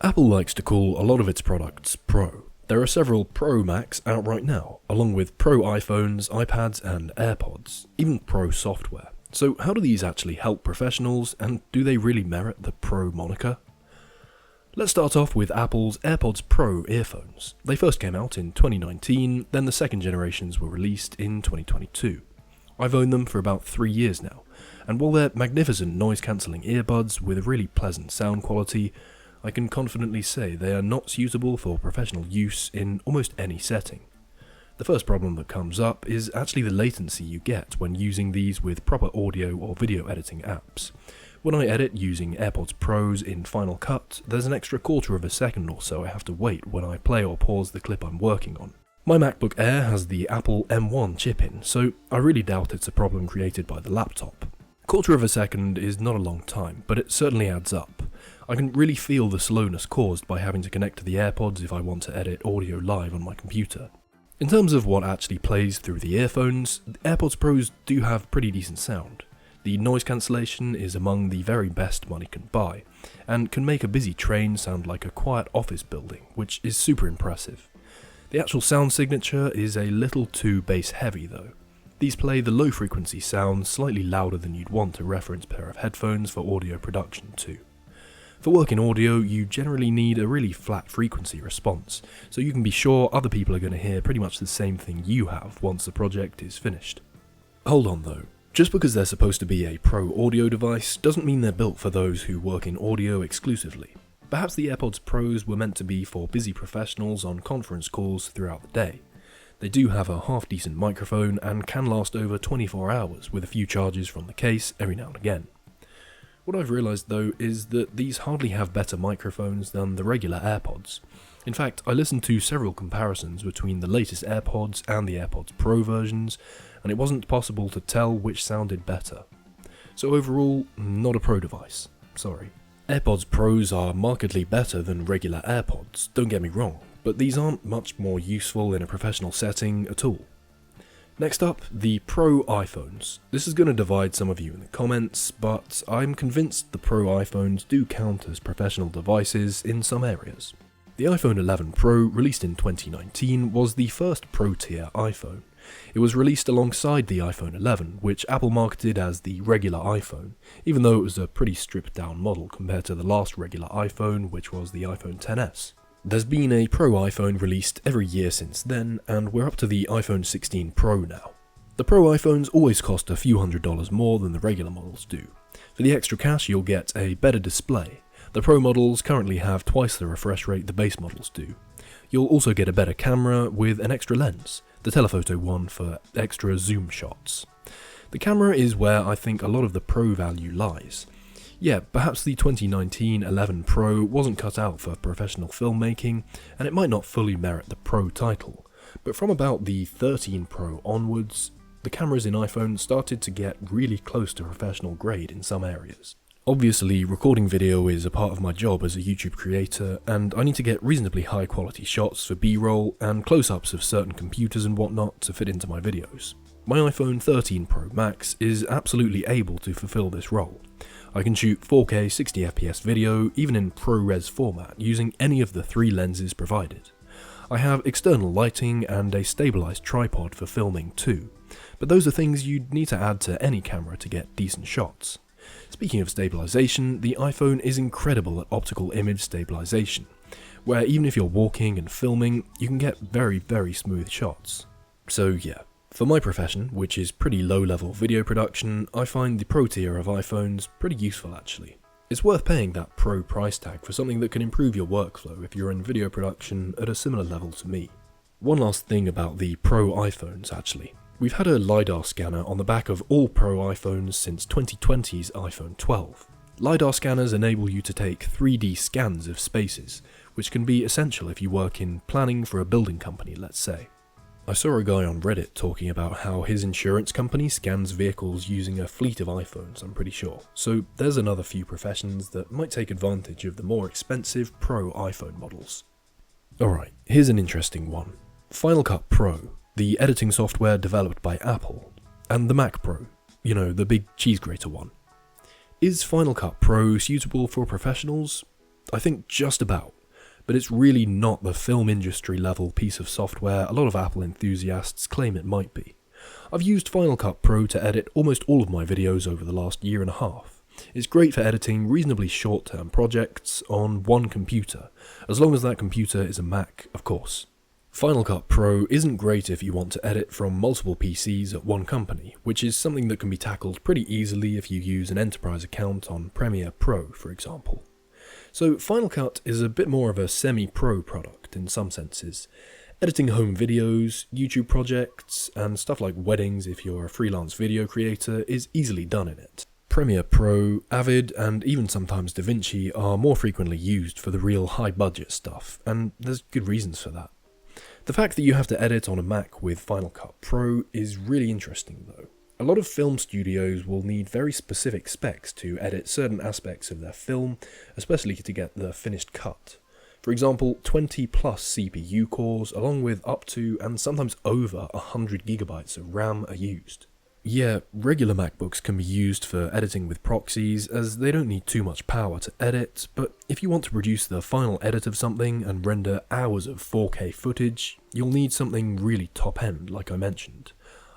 Apple likes to call a lot of its products Pro. There are several Pro Macs out right now, along with Pro iPhones, iPads and AirPods, even Pro software. So how do these actually help professionals, and do they really merit the Pro moniker? Let's start off with Apple's AirPods Pro earphones. They first came out in 2019, then the second generations were released in 2022. I've owned them for about 3 years now, and while they're magnificent noise-cancelling earbuds with a really pleasant sound quality, I can confidently say they are not suitable for professional use in almost any setting. The first problem that comes up is actually the latency you get when using these with proper audio or video editing apps. When I edit using AirPods Pros in Final Cut, there's an extra quarter of a second or so I have to wait when I play or pause the clip I'm working on. My MacBook Air has the Apple M1 chip in, so I really doubt it's a problem created by the laptop. Quarter of a second is not a long time, but it certainly adds up. I can really feel the slowness caused by having to connect to the AirPods if I want to edit audio live on my computer. In terms of what actually plays through the earphones, the AirPods Pros do have pretty decent sound. The noise cancellation is among the very best money can buy, and can make a busy train sound like a quiet office building, which is super impressive. The actual sound signature is a little too bass heavy though. These play the low frequency sound slightly louder than you'd want a reference pair of headphones for audio production too. For working audio, you generally need a really flat frequency response, so you can be sure other people are going to hear pretty much the same thing you have once the project is finished. Hold on though, just because they're supposed to be a pro audio device doesn't mean they're built for those who work in audio exclusively. Perhaps the AirPods Pros were meant to be for busy professionals on conference calls throughout the day. They do have a half-decent microphone and can last over 24 hours with a few charges from the case every now and again. What I've realised though is that these hardly have better microphones than the regular AirPods. In fact, I listened to several comparisons between the latest AirPods and the AirPods Pro versions, and it wasn't possible to tell which sounded better. So overall, not a pro device. Sorry. AirPods Pros are markedly better than regular AirPods, don't get me wrong, but these aren't much more useful in a professional setting at all. Next up, the Pro iPhones. This is going to divide some of you in the comments, but I'm convinced the Pro iPhones do count as professional devices in some areas. The iPhone 11 Pro, released in 2019, was the first Pro-tier iPhone. It was released alongside the iPhone 11, which Apple marketed as the regular iPhone, even though it was a pretty stripped-down model compared to the last regular iPhone, which was the iPhone XS. There's been a Pro iPhone released every year since then, and we're up to the iPhone 16 Pro now. The Pro iPhones always cost a few $100s more than the regular models do. For the extra cash you'll get a better display. The Pro models currently have twice the refresh rate the base models do. You'll also get a better camera with an extra lens, the telephoto one for extra zoom shots. The camera is where I think a lot of the Pro value lies. Yeah, perhaps the 2019 11 Pro wasn't cut out for professional filmmaking, and it might not fully merit the Pro title, but from about the 13 Pro onwards, the cameras in iPhone started to get really close to professional grade in some areas. Obviously, recording video is a part of my job as a YouTube creator, and I need to get reasonably high quality shots for B-roll and close-ups of certain computers and whatnot to fit into my videos. My iPhone 13 Pro Max is absolutely able to fulfill this role. I can shoot 4K 60fps video even in ProRes format using any of the 3 lenses provided. I have external lighting and a stabilized tripod for filming too, but those are things you'd need to add to any camera to get decent shots. Speaking of stabilization, the iPhone is incredible at optical image stabilization, where even if you're walking and filming, you can get very smooth shots. So yeah. For my profession, which is pretty low-level video production, I find the Pro tier of iPhones pretty useful actually. It's worth paying that Pro price tag for something that can improve your workflow if you're in video production at a similar level to me. One last thing about the Pro iPhones actually. We've had a LiDAR scanner on the back of all Pro iPhones since 2020's iPhone 12. LiDAR scanners enable you to take 3D scans of spaces, which can be essential if you work in planning for a building company, let's say. I saw a guy on Reddit talking about how his insurance company scans vehicles using a fleet of iPhones, I'm pretty sure. So there's another few professions that might take advantage of the more expensive Pro iPhone models. Alright, here's an interesting one. Final Cut Pro, the editing software developed by Apple, and the Mac Pro, you know, the big cheese grater one. Is Final Cut Pro suitable for professionals? I think just about. but it's really not the film industry level piece of software a lot of Apple enthusiasts claim it might be. I've used Final Cut Pro to edit almost all of my videos over the last year and a half. It's great for editing reasonably short-term projects on one computer, as long as that computer is a Mac, of course. Final Cut Pro isn't great if you want to edit from multiple PCs at one company, which is something that can be tackled pretty easily if you use an enterprise account on Premiere Pro, for example. So Final Cut is a bit more of a semi-pro product in some senses. Editing home videos, YouTube projects, and stuff like weddings if you're a freelance video creator is easily done in it. Premiere Pro, Avid, and even sometimes DaVinci are more frequently used for the real high-budget stuff, and there's good reasons for that. The fact that you have to edit on a Mac with Final Cut Pro is really interesting though. A lot of film studios will need very specific specs to edit certain aspects of their film, especially to get the finished cut. For example, 20 plus CPU cores along with up to and sometimes over 100 gigabytes of RAM are used. Yeah, regular MacBooks can be used for editing with proxies as they don't need too much power to edit, but if you want to produce the final edit of something and render hours of 4K footage, you'll need something really top-end, like I mentioned.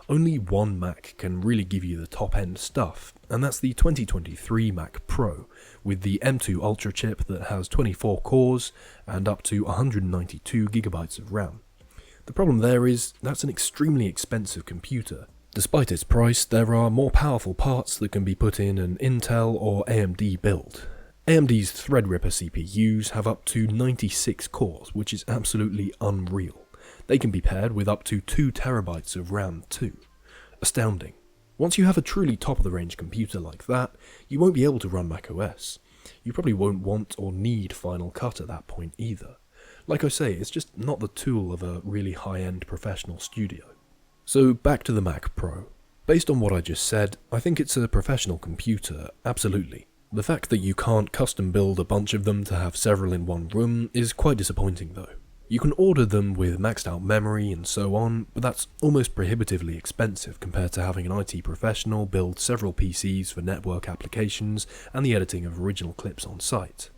Only one Mac can really give you the top-end stuff, and that's the 2023 Mac Pro, with the M2 Ultra chip that has 24 cores and up to 192 gigabytes of RAM. The problem there is that's an extremely expensive computer. Despite its price, there are more powerful parts that can be put in an Intel or AMD build. AMD's Threadripper CPUs have up to 96 cores, which is absolutely unreal. They can be paired with up to 2 terabytes of RAM too. Astounding. Once you have a truly top-of-the-range computer like that, you won't be able to run macOS. You probably won't want or need Final Cut at that point either. Like I say, it's just not the tool of a really high-end professional studio. So back to the Mac Pro. Based on what I just said, I think it's a professional computer, absolutely. The fact that you can't custom build a bunch of them to have several in one room is quite disappointing though. You can order them with maxed out memory and so on, but that's almost prohibitively expensive compared to having an IT professional build several PCs for network applications and the editing of original clips on site.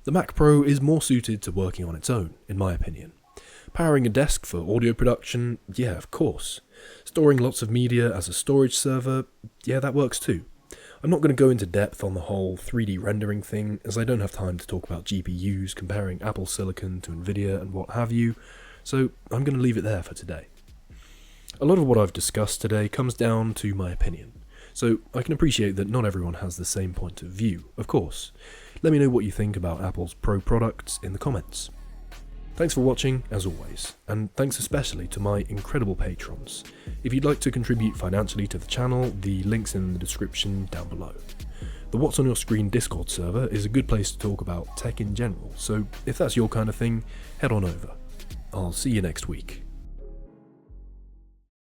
The Mac Pro is more suited to working on its own, in my opinion. Powering a desk for audio production, yeah, of course. Storing lots of media as a storage server, yeah, that works too. I'm not going to go into depth on the whole 3D rendering thing, as I don't have time to talk about GPUs, comparing Apple Silicon to Nvidia and what have you, so I'm going to leave it there for today. A lot of what I've discussed today comes down to my opinion, so I can appreciate that not everyone has the same point of view, of course. Let me know what you think about Apple's Pro products in the comments. Thanks for watching, as always, and thanks especially to my incredible patrons. If you'd like to contribute financially to the channel, the link's in the description down below. The What's on Your Screen Discord server is a good place to talk about tech in general, so if that's your kind of thing, head on over. I'll see you next week.